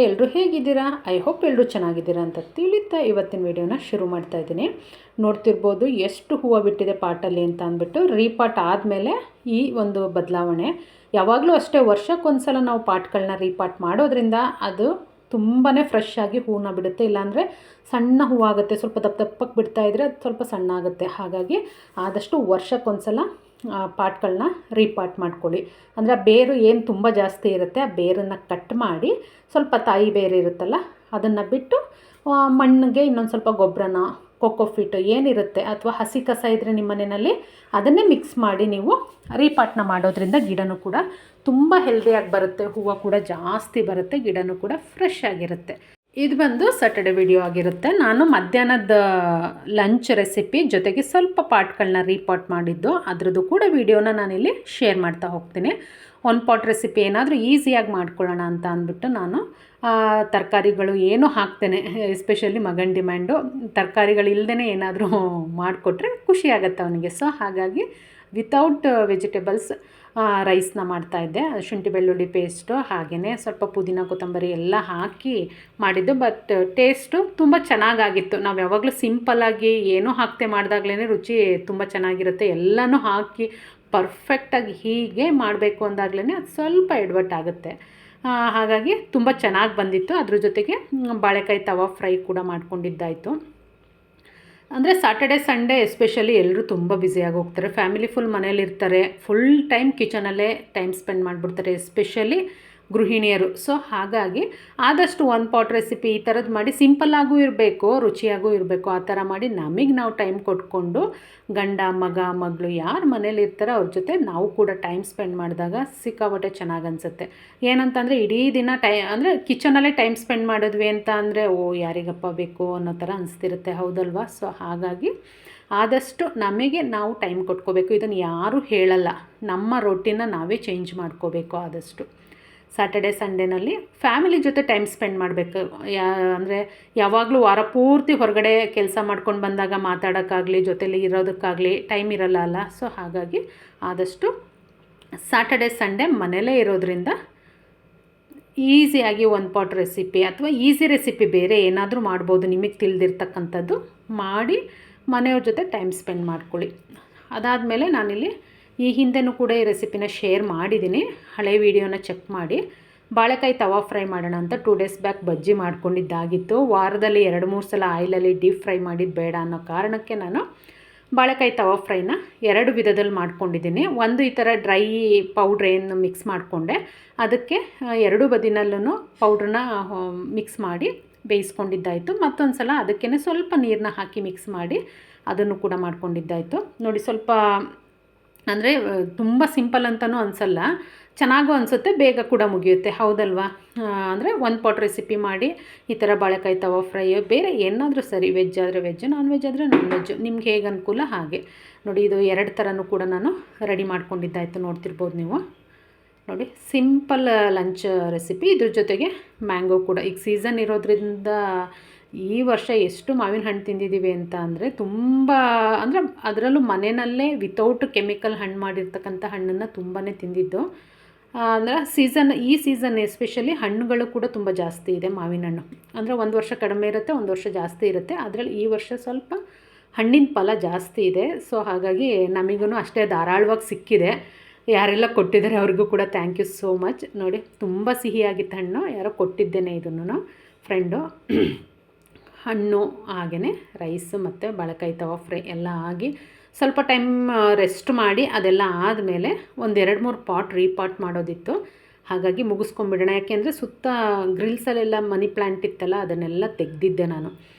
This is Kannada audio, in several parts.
ಎಲ್ಲರೂ ಹೇಗಿದ್ದೀರಾ? ಐ ಹೋಪ್ ಎಲ್ಲರೂ ಚೆನ್ನಾಗಿದ್ದೀರಾ ಅಂತ ತಿಳಿತಾ ಇವತ್ತಿನ ವಿಡಿಯೋನ ಶುರು ಮಾಡ್ತಾ ಇದ್ದೀನಿ. ನೋಡ್ತಿರ್ಬೋದು ಎಷ್ಟು ಹೂವು ಬಿಟ್ಟಿದೆ ಪಾಟಲ್ಲಿ ಅಂತ ಅಂದ್ಬಿಟ್ಟು. ರೀಪಾಟ್ ಆದಮೇಲೆ ಈ ಒಂದು ಬದಲಾವಣೆ. ಯಾವಾಗಲೂ ಅಷ್ಟೇ, ವರ್ಷಕ್ಕೊಂದ್ಸಲ ನಾವು ಪಾಟ್ಗಳನ್ನ ರೀಪಾಟ್ ಮಾಡೋದ್ರಿಂದ ಅದು ತುಂಬಾ ಫ್ರೆಶ್ ಆಗಿ ಹೂವನ್ನ ಬಿಡುತ್ತೆ. ಇಲ್ಲಾಂದರೆ ಸಣ್ಣ ಹೂವಾಗುತ್ತೆ, ಸ್ವಲ್ಪ ದಪ್ಪಕ್ಕೆ ಬಿಡ್ತಾ ಇದ್ದರೆ ಅದು ಸ್ವಲ್ಪ ಸಣ್ಣ ಆಗುತ್ತೆ. ಹಾಗಾಗಿ ಆದಷ್ಟು ವರ್ಷಕ್ಕೊಂದ್ಸಲ ಪಾಟ್ಗಳನ್ನ ರೀಪಾಟ್ ಮಾಡ್ಕೊಳ್ಳಿ. ಅಂದರೆ ಆ ಬೇರು ಏನು ತುಂಬ ಜಾಸ್ತಿ ಇರುತ್ತೆ, ಆ ಬೇರನ್ನು ಕಟ್ ಮಾಡಿ ಸ್ವಲ್ಪ ತಾಯಿ ಬೇರು ಇರುತ್ತಲ್ಲ ಅದನ್ನು ಬಿಟ್ಟು ಮಣ್ಣಿಗೆ ಇನ್ನೊಂದು ಸ್ವಲ್ಪ ಗೊಬ್ಬರನ, ಕೊಕೊಫಿಟ್ ಏನಿರುತ್ತೆ ಅಥವಾ ಹಸಿ ಕಸ ಇದ್ದರೆ ನಿಮ್ಮ ಮನೆಯಲ್ಲಿ ಅದನ್ನೇ ಮಿಕ್ಸ್ ಮಾಡಿ ನೀವು ರೀಪಾಟ್ನ ಮಾಡೋದ್ರಿಂದ ಗಿಡನೂ ಕೂಡ ತುಂಬ ಹೆಲ್ದಿಯಾಗಿ ಬರುತ್ತೆ, ಹೂವು ಕೂಡ ಜಾಸ್ತಿ ಬರುತ್ತೆ, ಗಿಡನೂ ಕೂಡ ಫ್ರೆಶ್ ಆಗಿರುತ್ತೆ. ಇದು ಬಂದು ಸ್ಯಾಟರ್ಡೆ ವಿಡಿಯೋ ಆಗಿರುತ್ತೆ. ನಾನು ಮಧ್ಯಾಹ್ನದ ಲಂಚ್ ರೆಸಿಪಿ ಜೊತೆಗೆ ಸ್ವಲ್ಪ ಪಾಟ್ಗಳನ್ನ ರೀಪಾಟ್ ಮಾಡಿದ್ದು, ಅದರದ್ದು ಕೂಡ ವಿಡಿಯೋನ ನಾನಿಲ್ಲಿ ಶೇರ್ ಮಾಡ್ತಾ ಹೋಗ್ತೀನಿ. ಒಂದು ಪಾಟ್ ರೆಸಿಪಿ ಏನಾದರೂ ಈಸಿಯಾಗಿ ಮಾಡ್ಕೊಳ್ಳೋಣ ಅಂತ ಅಂದ್ಬಿಟ್ಟು ನಾನು ತರಕಾರಿಗಳು ಏನೂ ಹಾಕ್ತೇನೆ. ಎಸ್ಪೆಷಲಿ ಮಗನ ಡಿಮ್ಯಾಂಡು ತರಕಾರಿಗಳು ಇಲ್ಲದೇ ಏನಾದರೂ ಮಾಡಿಕೊಟ್ರೆ ಖುಷಿ ಆಗುತ್ತೆ ಅವನಿಗೆ. ಸೊ ಹಾಗಾಗಿ ವಿತೌಟ್ ವೆಜಿಟೇಬಲ್ಸ್ ರೈಸ್ನ ಮಾಡ್ತಾಯಿದ್ದೆ. ಶುಂಠಿ ಬೆಳ್ಳುಳ್ಳಿ ಪೇಸ್ಟು ಹಾಗೆಯೇ ಸ್ವಲ್ಪ ಪುದೀನ ಕೊತ್ತಂಬರಿ ಎಲ್ಲ ಹಾಕಿ ಮಾಡಿದ್ದು. ಬಟ್ ಟೇಸ್ಟು ತುಂಬ ಚೆನ್ನಾಗಾಗಿತ್ತು. ನಾವು ಯಾವಾಗಲೂ ಸಿಂಪಲ್ಲಾಗಿ ಏನೂ ಹಾಕ್ತೆ ಮಾಡಿದಾಗ್ಲೇ ರುಚಿ ತುಂಬ ಚೆನ್ನಾಗಿರುತ್ತೆ. ಎಲ್ಲನೂ ಹಾಕಿ ಪರ್ಫೆಕ್ಟಾಗಿ ಹೀಗೆ ಮಾಡಬೇಕು ಅಂದಾಗ್ಲೇ ಅದು ಸ್ವಲ್ಪ ಎಡವಟ್ಟಾಗುತ್ತೆ. ಹಾಗಾಗಿ ತುಂಬ ಚೆನ್ನಾಗಿ ಬಂದಿತ್ತು. ಅದ್ರ ಜೊತೆಗೆ ಬಾಳೆಕಾಯಿ ತವಾ ಫ್ರೈ ಕೂಡ ಮಾಡ್ಕೊಂಡಿದ್ದಾಯಿತು. ಅಂದರೆ ಸಾಟರ್ಡೆ ಸಂಡೇ ಎಸ್ಪೆಷಲಿ ಎಲ್ಲರೂ ತುಂಬ ಬ್ಯುಸಿಯಾಗಿ ಹೋಗ್ತಾರೆ. ಫ್ಯಾಮಿಲಿ ಫುಲ್ ಮನೇಲಿರ್ತಾರೆ, ಫುಲ್ ಟೈಮ್ ಕಿಚನಲ್ಲೇ ಟೈಮ್ ಸ್ಪೆಂಡ್ ಮಾಡಿಬಿಡ್ತಾರೆ, ಎಸ್ಪೆಷಲಿ ಗೃಹಿಣಿಯರು. ಸೊ ಹಾಗಾಗಿ ಆದಷ್ಟು ಒಂದು ಪಾಟ್ ರೆಸಿಪಿ ಈ ಥರದ್ದು ಮಾಡಿ, ಸಿಂಪಲ್ಲಾಗೂ ಇರಬೇಕು, ರುಚಿಯಾಗೂ ಇರಬೇಕು, ಆ ಥರ ಮಾಡಿ ನಮಗೆ ನಾವು ಟೈಮ್ ಕೊಟ್ಕೊಂಡು ಗಂಡ ಮಗ ಮಗಳು ಯಾರು ಮನೇಲಿ ಇರ್ತಾರೋ ಅವ್ರ ಜೊತೆ ನಾವು ಕೂಡ ಟೈಮ್ ಸ್ಪೆಂಡ್ ಮಾಡಿದಾಗ ಸಿಕ್ಕಾಪಟ್ಟೆ ಚೆನ್ನಾಗಿ ಅನಿಸುತ್ತೆ. ಏನಂತಂದರೆ ಇಡೀ ದಿನ ಅಂದರೆ ಕಿಚನಲ್ಲೇ ಟೈಮ್ ಸ್ಪೆಂಡ್ ಮಾಡಿದ್ವಿ ಅಂತ ಅಂದರೆ ಯಾರಿಗಪ್ಪ ಬೇಕು ಅನ್ನೋ ಥರ ಅನಿಸ್ತಿರುತ್ತೆ, ಹೌದಲ್ವಾ? ಸೊ ಹಾಗಾಗಿ ಆದಷ್ಟು ನಮಗೆ ನಾವು ಟೈಮ್ ಕೊಟ್ಕೋಬೇಕು. ಇದನ್ನು ಯಾರೂ ಹೇಳಲ್ಲ, ನಮ್ಮ ರೊಟೀನ ನಾವೇ ಚೇಂಜ್ ಮಾಡ್ಕೋಬೇಕು. ಆದಷ್ಟು ಸ್ಯಾಟರ್ಡೆ ಸಂಡೇನಲ್ಲಿ ಫ್ಯಾಮಿಲಿ ಜೊತೆ ಟೈಮ್ ಸ್ಪೆಂಡ್ ಮಾಡಬೇಕು. ಅಂದರೆ ಯಾವಾಗಲೂ ವಾರ ಪೂರ್ತಿ ಹೊರಗಡೆ ಕೆಲಸ ಮಾಡ್ಕೊಂಡು ಬಂದಾಗ ಮಾತಾಡೋಕ್ಕಾಗಲಿ ಜೊತೇಲಿ ಇರೋದಕ್ಕಾಗಲಿ ಟೈಮ್ ಇರಲ್ಲ ಅಲ್ಲ. ಸೊ ಹಾಗಾಗಿ ಆದಷ್ಟು ಸ್ಯಾಟರ್ಡೆ ಸಂಡೇ ಮನೇಲೇ ಇರೋದ್ರಿಂದ ಈಸಿಯಾಗಿ ಒಂದು ಪಾಟ್ ರೆಸಿಪಿ ಅಥವಾ ಈಸಿ ರೆಸಿಪಿ ಬೇರೆ ಏನಾದರೂ ಮಾಡ್ಬೋದು, ನಿಮಗೆ ತಿಳಿದಿರ್ತಕ್ಕಂಥದ್ದು ಮಾಡಿ ಮನೆಯವ್ರ ಜೊತೆ ಟೈಮ್ ಸ್ಪೆಂಡ್ ಮಾಡ್ಕೊಳ್ಳಿ. ಅದಾದಮೇಲೆ ನಾನಿಲ್ಲಿ ಈ ಹಿಂದೆನೂ ಕೂಡ ಈ ರೆಸಿಪಿನ ಶೇರ್ ಮಾಡಿದ್ದೀನಿ, ಹಳೆ ವೀಡಿಯೋನ ಚೆಕ್ ಮಾಡಿ. ಬಾಳೆಕಾಯಿ ತವಾ ಫ್ರೈ ಮಾಡೋಣ ಅಂತ 2 ಡೇಸ್ ಬ್ಯಾಕ್ ಬಜ್ಜಿ ಮಾಡ್ಕೊಂಡಿದ್ದಾಗಿತ್ತು. ವಾರದಲ್ಲಿ 2-3 ಸಲ ಆಯಿಲಲ್ಲಿ ಡೀಪ್ ಫ್ರೈ ಮಾಡಿದ್ದು ಬೇಡ ಅನ್ನೋ ಕಾರಣಕ್ಕೆ ನಾನು ಬಾಳೆಕಾಯಿ ತವಾ ಫ್ರೈನ 2 ವಿಧದಲ್ಲಿ ಮಾಡ್ಕೊಂಡಿದ್ದೀನಿ. ಒಂದು ಈ ಥರ ಡ್ರೈ ಪೌಡ್ರ್ ಏನು ಮಿಕ್ಸ್ ಮಾಡಿಕೊಂಡೆ, ಅದಕ್ಕೆ 2 ಬದಿನಲ್ಲೂ ಪೌಡ್ರನ್ನ ಮಿಕ್ಸ್ ಮಾಡಿ ಬೇಯಿಸ್ಕೊಂಡಿದ್ದಾಯಿತು. ಮತ್ತೊಂದು ಸಲ ಅದಕ್ಕೇ ಸ್ವಲ್ಪ ನೀರನ್ನ ಹಾಕಿ ಮಿಕ್ಸ್ ಮಾಡಿ ಅದನ್ನು ಕೂಡ ಮಾಡ್ಕೊಂಡಿದ್ದಾಯಿತು. ನೋಡಿ, ಸ್ವಲ್ಪ ಅಂದರೆ ತುಂಬ ಸಿಂಪಲ್ ಅಂತಲೂ ಅನಿಸಲ್ಲ, ಚೆನ್ನಾಗೂ ಅನಿಸುತ್ತೆ, ಬೇಗ ಕೂಡ ಮುಗಿಯುತ್ತೆ, ಹೌದಲ್ವಾ? ಅಂದರೆ ಒಂದು ಪಾಟ್ ರೆಸಿಪಿ ಮಾಡಿ ಈ ಥರ ಬಾಳೆಕಾಯಿ ತವಾ ಫ್ರೈ ಬೇರೆ ಏನಾದರೂ ಸರಿ, ವೆಜ್ ಆದರೆ ವೆಜ್, ನಾನ್ ವೆಜ್ ಆದರೆ ನಾನ್ ವೆಜ್, ನಿಮ್ಗೆ ಹೇಗೆ ಅನುಕೂಲ ಹಾಗೆ. ನೋಡಿ, ಇದು 2 ಥರನೂ ಕೂಡ ನಾನು ರೆಡಿ ಮಾಡ್ಕೊಂಡಿದ್ದಾಯಿತು, ನೋಡ್ತಿರ್ಬೋದು ನೀವು. ನೋಡಿ, ಸಿಂಪಲ್ ಲಂಚ್ ರೆಸಿಪಿ. ಇದ್ರ ಜೊತೆಗೆ ಮ್ಯಾಂಗೋ ಕೂಡ ಈಗ ಸೀಸನ್ ಇರೋದ್ರಿಂದ ಈ ವರ್ಷ ಎಷ್ಟು ಮಾವಿನ ಹಣ್ಣು ತಿಂದಿದ್ದೀವಿ ಅಂತ ಅಂದರೆ ತುಂಬ, ಅಂದರೆ ಅದರಲ್ಲೂ ಮನೆಯಲ್ಲೇ ವಿತೌಟ್ ಕೆಮಿಕಲ್ ಹಣ್ಣು ಮಾಡಿರ್ತಕ್ಕಂಥ ಹಣ್ಣನ್ನು ತುಂಬಾ ತಿಂದಿದ್ದು. ಅಂದರೆ ಈ ಸೀಸನ್ ಎಸ್ಪೆಷಲಿ ಹಣ್ಣುಗಳು ಕೂಡ ತುಂಬ ಜಾಸ್ತಿ ಇದೆ. ಮಾವಿನ ಹಣ್ಣು ಅಂದರೆ ಒಂದು ವರ್ಷ ಕಡಿಮೆ ಇರುತ್ತೆ, ಒಂದು ವರ್ಷ ಜಾಸ್ತಿ ಇರುತ್ತೆ. ಅದರಲ್ಲಿ ಈ ವರ್ಷ ಸ್ವಲ್ಪ ಹಣ್ಣಿನ ಫಲ ಜಾಸ್ತಿ ಇದೆ. ಸೊ ಹಾಗಾಗಿ ನಮಗೂ ಅಷ್ಟೇ ಧಾರಾಳವಾಗಿ ಸಿಕ್ಕಿದೆ. ಯಾರೆಲ್ಲ ಕೊಟ್ಟಿದ್ದಾರೆ ಅವ್ರಿಗೂ ಕೂಡ ಥ್ಯಾಂಕ್ ಯು ಸೋ ಮಚ್. ನೋಡಿ, ತುಂಬ ಸಿಹಿಯಾಗಿತ್ತು ಹಣ್ಣು, ಯಾರೋ ಕೊಟ್ಟಿದ್ದೇನೆ ಇದನ್ನು ಫ್ರೆಂಡು. ಹಣ್ಣು ಹಾಗೆಯೇ ರೈಸು ಮತ್ತು ಬಾಳೆಕಾಯಿ ತವಾ ಫ್ರೈ ಎಲ್ಲ ಆಗಿ ಸ್ವಲ್ಪ ಟೈಮ್ ರೆಸ್ಟ್ ಮಾಡಿ ಅದೆಲ್ಲ ಆದಮೇಲೆ ಒಂದು 2-3 ಪಾಟ್ ರೀಪಾಟ್ ಮಾಡೋದಿತ್ತು. ಹಾಗಾಗಿ ಮುಗಿಸ್ಕೊಂಬಿಡೋಣ. ಯಾಕೆಂದರೆ ಸುತ್ತ ಗ್ರಿಲ್ಸಲ್ಲೆಲ್ಲ ಮನಿ ಪ್ಲ್ಯಾಂಟ್ ಇತ್ತಲ್ಲ, ಅದನ್ನೆಲ್ಲ ತೆಗೆದಿದ್ದೆ ನಾನು.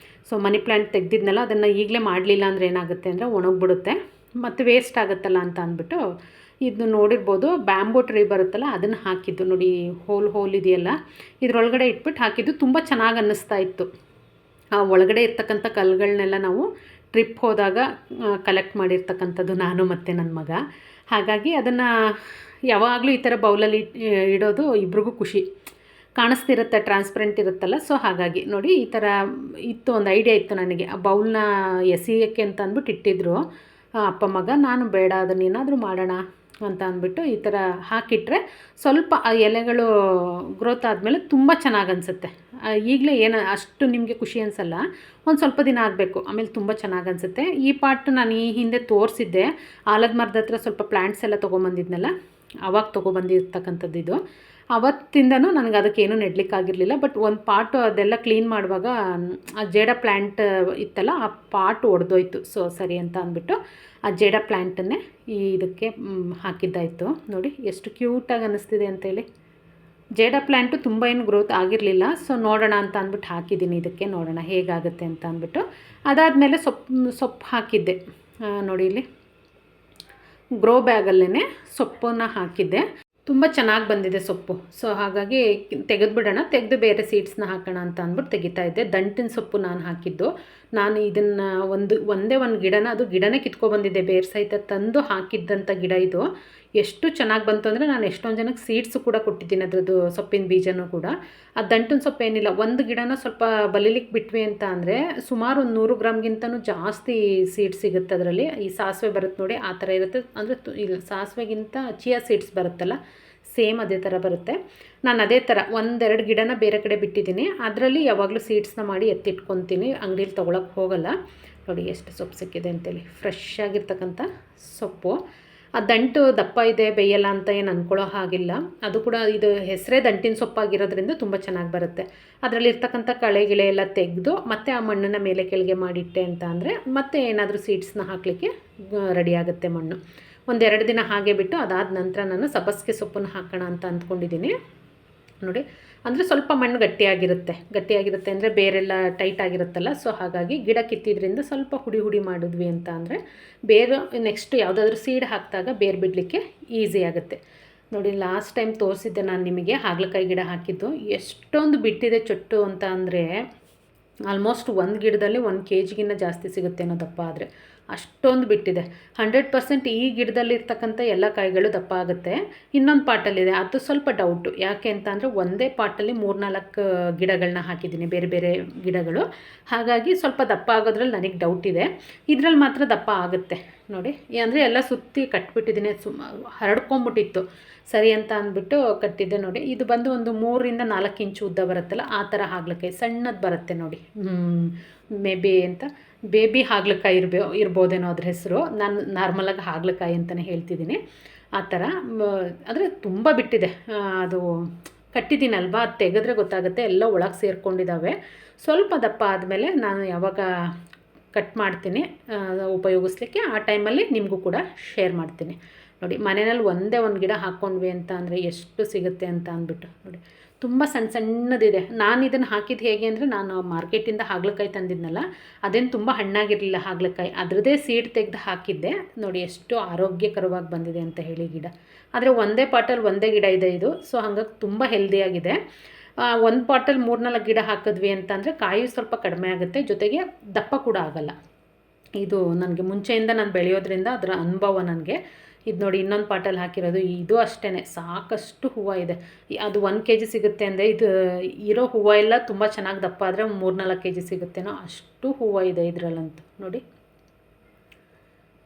ಸೊ ಮನಿ ಪ್ಲ್ಯಾಂಟ್ ತೆಗೆದಿದ್ನಲ್ಲ, ಅದನ್ನು ಈಗಲೇ ಮಾಡಲಿಲ್ಲ ಅಂದರೆ ಏನಾಗುತ್ತೆ ಅಂದರೆ ಒಣಗಿಬಿಡುತ್ತೆ ಮತ್ತು ವೇಸ್ಟ್ ಆಗುತ್ತಲ್ಲ ಅಂತ ಅಂದ್ಬಿಟ್ಟು ಇದು ನೋಡಿರ್ಬೋದು, ಬ್ಯಾಂಬೂ ಟ್ರೀ ಬರುತ್ತಲ್ಲ ಅದನ್ನು ಹಾಕಿದ್ದು. ನೋಡಿ, ಹೋಲ್ ಇದೆಯಲ್ಲ, ಇದರೊಳಗಡೆ ಇಟ್ಬಿಟ್ಟು ಹಾಕಿದ್ದು. ತುಂಬ ಚೆನ್ನಾಗಿ ಅನ್ನಿಸ್ತಾ ಇತ್ತು. ಆ ಒಳಗಡೆ ಇರ್ತಕ್ಕಂಥ ಕಲ್ಲುಗಳನ್ನೆಲ್ಲ ನಾವು ಟ್ರಿಪ್ ಹೋದಾಗ ಕಲೆಕ್ಟ್ ಮಾಡಿರ್ತಕ್ಕಂಥದ್ದು ನಾನು ಮತ್ತು ನನ್ನ ಮಗ. ಹಾಗಾಗಿ ಅದನ್ನು ಯಾವಾಗಲೂ ಈ ಥರ ಬೌಲಲ್ಲಿ ಇಡೋದು ಇಬ್ರಿಗೂ ಖುಷಿ, ಕಾಣಿಸ್ತಿರುತ್ತೆ, ಟ್ರಾನ್ಸ್ಪರೆಂಟ್ ಇರುತ್ತಲ್ಲ. ಸೊ ಹಾಗಾಗಿ ನೋಡಿ, ಈ ಥರ ಇತ್ತು, ಒಂದು ಐಡಿಯಾ ಇತ್ತು ನನಗೆ. ಆ ಬೌಲ್ನ ಎಸೆಯೋಕ್ಕೆ ಅಂತ ಅಂದ್ಬಿಟ್ಟು ಇಟ್ಟಿದ್ರು ಅಪ್ಪ ಮಗ. ನಾನು ಬೇಡ, ಅದನ್ನೇನಾದರೂ ಮಾಡೋಣ, ಅಂತ ಅಂದ್ಬಿಟ್ಟು ಈ ಥರ ಹಾಕಿಟ್ರೆ ಸ್ವಲ್ಪ ಆ ಎಲೆಗಳು ಗ್ರೋತ್ ಆದಮೇಲೆ ತುಂಬ ಚೆನ್ನಾಗಿ ಅನಿಸುತ್ತೆ. ಈಗಲೇ ಏನು ಅಷ್ಟು ನಿಮಗೆ ಖುಷಿ ಅನಿಸಲ್ಲ, ಒಂದು ಸ್ವಲ್ಪ ದಿನ ಆಗಬೇಕು, ಆಮೇಲೆ ತುಂಬ ಚೆನ್ನಾಗಿ ಅನಿಸುತ್ತೆ. ಈ ಪಾಟ್ ನಾನು ಈ ಹಿಂದೆ ತೋರಿಸಿದ್ದೆ, ಆಲದ ಮರದ ಹತ್ರ ಸ್ವಲ್ಪ ಪ್ಲ್ಯಾಂಟ್ಸ್ ಎಲ್ಲ ತೊಗೊಂಬಂದಿದ್ನಲ್ಲ, ಆವಾಗ ತೊಗೊಬಂದಿರ್ತಕ್ಕಂಥದ್ದು ಇದು. ಅವತ್ತಿಂದನೂ ನನಗೆ ಅದಕ್ಕೇನು ನೆಡಲಿಕ್ಕಾಗಿರಲಿಲ್ಲ. ಬಟ್ ಒಂದು ಪಾಟು ಅದೆಲ್ಲ ಕ್ಲೀನ್ ಮಾಡುವಾಗ ಆ ಜೇಡ ಪ್ಲ್ಯಾಂಟ್ ಇತ್ತಲ್ಲ, ಆ ಪಾಟು ಒಡೆದೋಯ್ತು. ಸೊ ಸರಿ ಅಂತ ಅಂದ್ಬಿಟ್ಟು ಆ ಜೇಡ ಪ್ಲ್ಯಾಂಟನ್ನೇ ಇದಕ್ಕೆ ಹಾಕಿದ್ದಾಯಿತು. ನೋಡಿ ಎಷ್ಟು ಕ್ಯೂಟಾಗಿ ಅನ್ನಿಸ್ತಿದೆ ಅಂತೇಳಿ. ಜೇಡ ಪ್ಲ್ಯಾಂಟು ತುಂಬ ಏನು ಗ್ರೋತ್ ಆಗಿರಲಿಲ್ಲ. ಸೊ ನೋಡೋಣ ಅಂತ ಅಂದ್ಬಿಟ್ಟು ಹಾಕಿದ್ದೀನಿ ಇದಕ್ಕೆ, ನೋಡೋಣ ಹೇಗಾಗುತ್ತೆ ಅಂತ ಅಂದ್ಬಿಟ್ಟು. ಅದಾದಮೇಲೆ ಸೊಪ್ಪು ಹಾಕಿದ್ದೆ ನೋಡಿ, ಇಲ್ಲಿ ಗ್ರೋ ಬ್ಯಾಗಲ್ಲೇ ಸೊಪ್ಪನ್ನು ಹಾಕಿದ್ದೆ. ತುಂಬ ಚೆನ್ನಾಗಿ ಬಂದಿದೆ ಸೊಪ್ಪು. ಸೊ ಹಾಗಾಗಿ ತೆಗೆದುಬಿಡೋಣ, ತೆಗೆದು ಬೇರೆ ಸೀಡ್ಸ್ನ ಹಾಕೋಣ ಅಂತ ಅಂದ್ಬಿಟ್ಟು ತೆಗಿತಾ ಇದ್ದೆ. ದಂಟಿನ ಸೊಪ್ಪು ನಾನು ಹಾಕಿದ್ದು. ನಾನು ಇದನ್ನು ಒಂದೇ ಒಂದು ಗಿಡನ, ಅದು ಗಿಡನೇ ಕಿತ್ಕೊಬಂದಿದ್ದೆ, ಬೇರು ಸಹಿತ ತಂದು ಹಾಕಿದ್ದಂಥ ಗಿಡ ಇದು. ಎಷ್ಟು ಚೆನ್ನಾಗಿ ಬಂತು ಅಂದರೆ ನಾನು ಎಷ್ಟೊಂದು ಜನಕ್ಕೆ ಸೀಡ್ಸು ಕೂಡ ಕೊಟ್ಟಿದ್ದೀನಿ, ಅದರದ್ದು ಸೊಪ್ಪಿನ ಬೀಜನೂ ಕೂಡ. ಆ ದಂಟಿನ ಸೊಪ್ಪು ಏನಿಲ್ಲ, ಒಂದು ಗಿಡನ ಸ್ವಲ್ಪ ಬಲಿಲಿಕ್ಕೆ ಬಿಟ್ವಿ ಅಂತ ಅಂದರೆ ಸುಮಾರು ಒಂದು 100 ಗ್ರಾಮ್ಗಿಂತನೂ ಜಾಸ್ತಿ ಸೀಡ್ಸ್ ಸಿಗುತ್ತೆ ಅದರಲ್ಲಿ. ಈ ಸಾಸಿವೆ ಬರುತ್ತೆ ನೋಡಿ, ಆ ಥರ ಇರುತ್ತೆ. ಅಂದರೆ ಇಲ್ಲ, ಸಾಸಿವೆಗಿಂತ ಚಿಯಾ ಸೀಡ್ಸ್ ಬರುತ್ತಲ್ಲ, ಸೇಮ್ ಅದೇ ಥರ ಬರುತ್ತೆ. ನಾನು ಅದೇ ಥರ 1-2 ಗಿಡನ ಬೇರೆ ಕಡೆ ಬಿಟ್ಟಿದ್ದೀನಿ. ಅದರಲ್ಲಿ ಯಾವಾಗಲೂ ಸೀಡ್ಸ್ನ ಮಾಡಿ ಎತ್ತಿಟ್ಕೊತೀನಿ, ಅಂಗಡೀಲಿ ತೊಗೊಳಕ್ಕೆ ಹೋಗಲ್ಲ. ನೋಡಿ ಎಷ್ಟು ಸೊಪ್ಪು ಸಿಕ್ಕಿದೆ ಅಂತೇಳಿ, ಫ್ರೆಶ್ ಆಗಿರ್ತಕ್ಕಂಥ ಸೊಪ್ಪು. ಆ ದಂಟು ದಪ್ಪ ಇದೆ, ಬೇಯಲ್ಲ ಅಂತ ಏನು ಅಂದ್ಕೊಳ್ಳೋ ಹಾಗಿಲ್ಲ. ಅದು ಕೂಡ ಇದು ಹೆಸರೇ ದಂಟಿನ ಸೊಪ್ಪಾಗಿರೋದ್ರಿಂದ ತುಂಬ ಚೆನ್ನಾಗಿ ಬರುತ್ತೆ. ಅದರಲ್ಲಿರ್ತಕ್ಕಂಥ ಕಳೆ ಗಿಳೆ ಎಲ್ಲ ತೆಗೆದು ಮತ್ತೆ ಆ ಮಣ್ಣನ್ನು ಮೇಲೆ ಕೆಳಗೆ ಮಾಡಿಟ್ಟೆ ಅಂತ ಅಂದರೆ ಮತ್ತೆ ಏನಾದರೂ ಸೀಡ್ಸ್ನ ಹಾಕಲಿಕ್ಕೆ ರೆಡಿ ಆಗುತ್ತೆ ಮಣ್ಣು. 1-2 ದಿನ ಹಾಗೆ ಬಿಟ್ಟು ಅದಾದ ನಂತರ ನಾನು ಸಬ್ಬಸಿಗೆ ಸೊಪ್ಪನ್ನು ಹಾಕೋಣ ಅಂತ ಅಂದ್ಕೊಂಡಿದ್ದೀನಿ. ನೋಡಿ, ಅಂದರೆ ಸ್ವಲ್ಪ ಮಣ್ಣು ಗಟ್ಟಿಯಾಗಿರುತ್ತೆ ಅಂದರೆ ಬೇರೆಲ್ಲ ಟೈಟ್ ಆಗಿರುತ್ತಲ್ಲ. ಸೊ ಹಾಗಾಗಿ ಗಿಡ ಕಿತ್ತಿದ್ರಿಂದ ಸ್ವಲ್ಪ ಹುಡಿ ಮಾಡಿದ್ವಿ ಅಂತ ಅಂದರೆ ಬೇರೆ ನೆಕ್ಸ್ಟ್ ಯಾವುದಾದ್ರೂ ಸೀಡ್ ಹಾಕಿದಾಗ ಬೇರು ಬಿಡಲಿಕ್ಕೆ ಈಸಿ ಆಗುತ್ತೆ. ನೋಡಿ, ಲಾಸ್ಟ್ ಟೈಮ್ ತೋರಿಸಿದ್ದೆ ನಾನು ನಿಮಗೆ ಹಾಗಲಕಾಯಿ ಗಿಡ ಹಾಕಿದ್ದು. ಎಷ್ಟೊಂದು ಬಿಟ್ಟಿದೆ ಚೊಟ್ಟು ಅಂತ ಅಂದರೆ ಆಲ್ಮೋಸ್ಟ್ ಒಂದು ಗಿಡದಲ್ಲಿ 1 kg ಜಾಸ್ತಿ ಸಿಗುತ್ತೆ ಅನ್ನೋ ದಪ್ಪ. ಆದರೆ ಅಷ್ಟೊಂದು ಬಿಟ್ಟಿದೆ. 100% ಈ ಗಿಡದಲ್ಲಿರ್ತಕ್ಕಂಥ ಎಲ್ಲ ಕಾಯಿಗಳು ದಪ್ಪ ಆಗುತ್ತೆ. ಇನ್ನೊಂದು ಪಾಟಲ್ಲಿದೆ, ಅದು ಸ್ವಲ್ಪ ಡೌಟು. ಯಾಕೆ ಅಂತ ಅಂದರೆ ಒಂದೇ ಪಾಟಲ್ಲಿ 3-4 ಗಿಡಗಳನ್ನ ಹಾಕಿದ್ದೀನಿ, ಬೇರೆ ಬೇರೆ ಗಿಡಗಳು. ಹಾಗಾಗಿ ಸ್ವಲ್ಪ ದಪ್ಪ ಆಗೋದ್ರಲ್ಲಿ ನನಗೆ ಡೌಟ್ ಇದೆ. ಇದರಲ್ಲಿ ಮಾತ್ರ ದಪ್ಪ ಆಗುತ್ತೆ ನೋಡಿ. ಅಂದರೆ ಎಲ್ಲ ಸುತ್ತಿ ಕಟ್ಬಿಟ್ಟಿದ್ದೀನಿ, ಹರಡ್ಕೊಂಬಿಟ್ಟಿತ್ತು. ಸರಿ ಅಂತ ಅಂದ್ಬಿಟ್ಟು ಕಟ್ಟಿದ್ದೆ ನೋಡಿ. ಇದು ಬಂದು ಒಂದು 3-4 ಇಂಚು ಉದ್ದ ಬರುತ್ತಲ್ಲ, ಆ ಥರ ಹಾಗಲಕಾಯಿ ಸಣ್ಣದು ಬರುತ್ತೆ ನೋಡಿ. ಬೇಬಿ ಹಾಗಲಕಾಯಿ ಇರ್ಬೋದೇನೋ ಅದ್ರ ಹೆಸರು. ನಾನು ನಾರ್ಮಲಾಗಿ ಹಾಗಲಕಾಯಿ ಅಂತಲೇ ಹೇಳ್ತಿದ್ದೀನಿ. ಆ ಥರ ಆದರೆ ತುಂಬ ಬಿಟ್ಟಿದೆ. ಅದು ಕಟ್ಟಿದ್ದೀನಲ್ವ, ಅದು ತೆಗೆದ್ರೆ ಗೊತ್ತಾಗುತ್ತೆ, ಎಲ್ಲ ಒಳಗೆ ಸೇರಿಕೊಂಡಿದ್ದಾವೆ. ಸ್ವಲ್ಪ ದಪ್ಪ ಆದಮೇಲೆ ನಾನು ಯಾವಾಗ ಕಟ್ ಮಾಡ್ತೀನಿ ಉಪಯೋಗಿಸ್ಲಿಕ್ಕೆ, ಆ ಟೈಮಲ್ಲಿ ನಿಮಗೂ ಕೂಡ ಶೇರ್ ಮಾಡ್ತೀನಿ. ನೋಡಿ, ಮನೆಯಲ್ಲಿ ಒಂದೇ ಒಂದು ಗಿಡ ಹಾಕ್ಕೊಂಡ್ವಿ ಅಂತ ಅಂದರೆ ಎಷ್ಟು ಸಿಗುತ್ತೆ ಅಂತ ಅಂದ್ಬಿಟ್ಟು. ನೋಡಿ, ತುಂಬ ಸಣ್ಣದಿದೆ. ನಾನು ಇದನ್ನು ಹಾಕಿದ್ದು ಹೇಗೆ ಅಂದರೆ, ನಾನು ಮಾರ್ಕೆಟಿಂದ ಹಾಗಲಕಾಯಿ ತಂದಿದ್ನಲ್ಲ, ಅದೇನು ತುಂಬ ಹಣ್ಣಾಗಿರಲಿಲ್ಲ ಹಾಗಲಕಾಯಿ, ಅದರದ್ದೇ ಸೀಡ್ ತೆಗೆದು ಹಾಕಿದ್ದೆ. ನೋಡಿ ಎಷ್ಟು ಆರೋಗ್ಯಕರವಾಗಿ ಬಂದಿದೆ ಅಂತ ಹೇಳಿ ಗಿಡ. ಆದರೆ ಒಂದೇ ಪಾಟಲ್ಲಿ ಒಂದೇ ಗಿಡ ಇದೆ ಇದು. ಸೊ ಹಾಗಾಗಿ ತುಂಬ ಹೆಲ್ದಿಯಾಗಿದೆ. ಒಂದು ಪಾಟಲ್ಲಿ 3-4 ಗಿಡ ಹಾಕಿದ್ವಿ ಅಂತಂದರೆ ಕಾಯಿ ಸ್ವಲ್ಪ ಕಡಿಮೆ ಆಗುತ್ತೆ, ಜೊತೆಗೆ ದಪ್ಪ ಕೂಡ ಆಗಲ್ಲ. ಇದು ನನಗೆ ಮುಂಚೆಯಿಂದ ನಾನು ಬೆಳೆಯೋದ್ರಿಂದ ಅದರ ಅನುಭವ ನನಗೆ. ಇದು ನೋಡಿ, ಇನ್ನೊಂದು ಪಾಟಲ್ಲಿ ಹಾಕಿರೋದು, ಇದು ಅಷ್ಟೇ ಸಾಕಷ್ಟು ಹೂವು ಇದೆ. ಅದು 1 kg ಸಿಗುತ್ತೆ ಅಂದರೆ, ಇದು ಇರೋ ಹೂವು ಎಲ್ಲ ತುಂಬ ಚೆನ್ನಾಗಿ ದಪ್ಪ ಆದರೆ 3-4 kg ಸಿಗುತ್ತೇನೋ, ಅಷ್ಟು ಹೂವು ಇದೆ ಇದರಲ್ಲಂತೂ. ನೋಡಿ,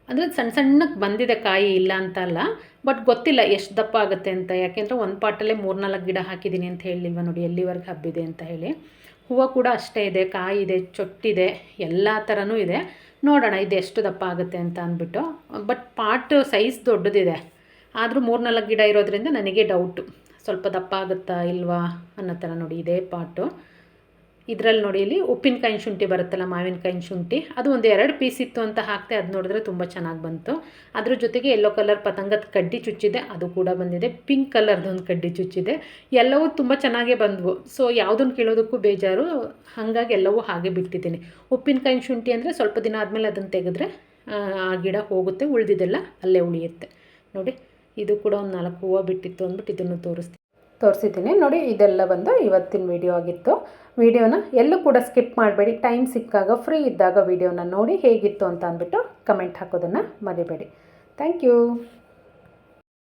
ಅಂದರೆ ಸಣ್ಣಕ್ಕೆ ಬಂದಿದೆ ಕಾಯಿ, ಇಲ್ಲ ಅಂತ ಅಲ್ಲ. ಬಟ್ ಗೊತ್ತಿಲ್ಲ ಎಷ್ಟು ದಪ್ಪ ಆಗುತ್ತೆ ಅಂತ. ಯಾಕೆಂದರೆ ಒಂದು ಪಾಟಲ್ಲೇ 3-4 ಗಿಡ ಹಾಕಿದ್ದೀನಿ ಅಂತ ಹೇಳಿಲ್ವ, ನೋಡಿ ಎಲ್ಲಿವರೆಗೆ ಹಬ್ಬಿದೆ ಅಂತ ಹೇಳಿ. ಹೂವು ಕೂಡ ಅಷ್ಟೇ ಇದೆ, ಕಾಯಿ ಇದೆ, ಚೊಟ್ಟಿದೆ, ಎಲ್ಲ ಥರನೂ ಇದೆ. ನೋಡೋಣ ಇದು ಎಷ್ಟು ದಪ್ಪ ಆಗುತ್ತೆ ಅಂತ ಅಂದ್ಬಿಟ್ಟು. ಬಟ್ ಪಾಟ್ ಸೈಜ್ ದೊಡ್ಡದಿದೆ, ಆದರೂ 3-4 ಗಿಡ ಇರೋದ್ರಿಂದ ನನಗೆ ಡೌಟು, ಸ್ವಲ್ಪ ದಪ್ಪ ಆಗುತ್ತಾ ಇಲ್ವಾ ಅನ್ನೋ ಥರ. ನೋಡಿ, ಇದೇ ಪಾಟು. ಇದರಲ್ಲಿ ನೋಡಿ, ಇಲ್ಲಿ ಉಪ್ಪಿನಕಾಯಿ ಶುಂಠಿ ಬರುತ್ತಲ್ಲ, ಮಾವಿನಕಾಯಿ ಶುಂಠಿ, ಅದು 1-2 ಪೀಸ್ ಇತ್ತು ಅಂತ ಹಾಕ್ತೆ. ಅದು ನೋಡಿದ್ರೆ ತುಂಬ ಚೆನ್ನಾಗಿ ಬಂತು. ಅದ್ರ ಜೊತೆಗೆ ಯೆಲ್ಲೋ ಕಲರ್ ಪತಂಗದ ಕಡ್ಡಿ ಚುಚ್ಚಿದೆ, ಅದು ಕೂಡ ಬಂದಿದೆ. ಪಿಂಕ್ ಕಲರ್ದೊಂದು ಕಡ್ಡಿ ಚುಚ್ಚಿದೆ. ಎಲ್ಲವೂ ತುಂಬ ಚೆನ್ನಾಗೇ ಬಂದವು. ಸೊ ಯಾವುದನ್ನು ಕೇಳೋದಕ್ಕೂ ಬೇಜಾರು, ಹಾಗಾಗಿ ಎಲ್ಲವೂ ಹಾಗೆ ಬಿಟ್ಟಿದ್ದೀನಿ. ಉಪ್ಪಿನಕಾಯಿ ಶುಂಠಿ ಅಂದರೆ ಸ್ವಲ್ಪ ದಿನ ಆದಮೇಲೆ ಅದನ್ನು ತೆಗೆದ್ರೆ ಆ ಗಿಡ ಹೋಗುತ್ತೆ, ಉಳಿದಿದ್ದೆಲ್ಲ ಅಲ್ಲೇ ಉಳಿಯುತ್ತೆ. ನೋಡಿ, ಇದು ಕೂಡ ಒಂದು 4 ಹೂವು ಬಿಟ್ಟಿತ್ತು ಅಂದ್ಬಿಟ್ಟು ಇದನ್ನು ತೋರಿಸಿದ್ದೀನಿ. ನೋಡಿ, ಇದೆಲ್ಲ ಬಂದು ಇವತ್ತಿನ ವಿಡಿಯೋ ಆಗಿತ್ತು. ವಿಡಿಯೋನ ಎಲ್ಲೂ ಕೂಡ ಸ್ಕಿಪ್ ಮಾಡಬೇಡಿ. ಟೈಮ್ ಸಿಕ್ಕಾಗ, ಫ್ರೀ ಇದ್ದಾಗ ವಿಡಿಯೋನ ನೋಡಿ ಹೇಗಿತ್ತು ಅಂತ ಅಂದ್ಬಿಟ್ಟು ಕಮೆಂಟ್ ಹಾಕೋದನ್ನು ಮರಿಬೇಡಿ. Thank you.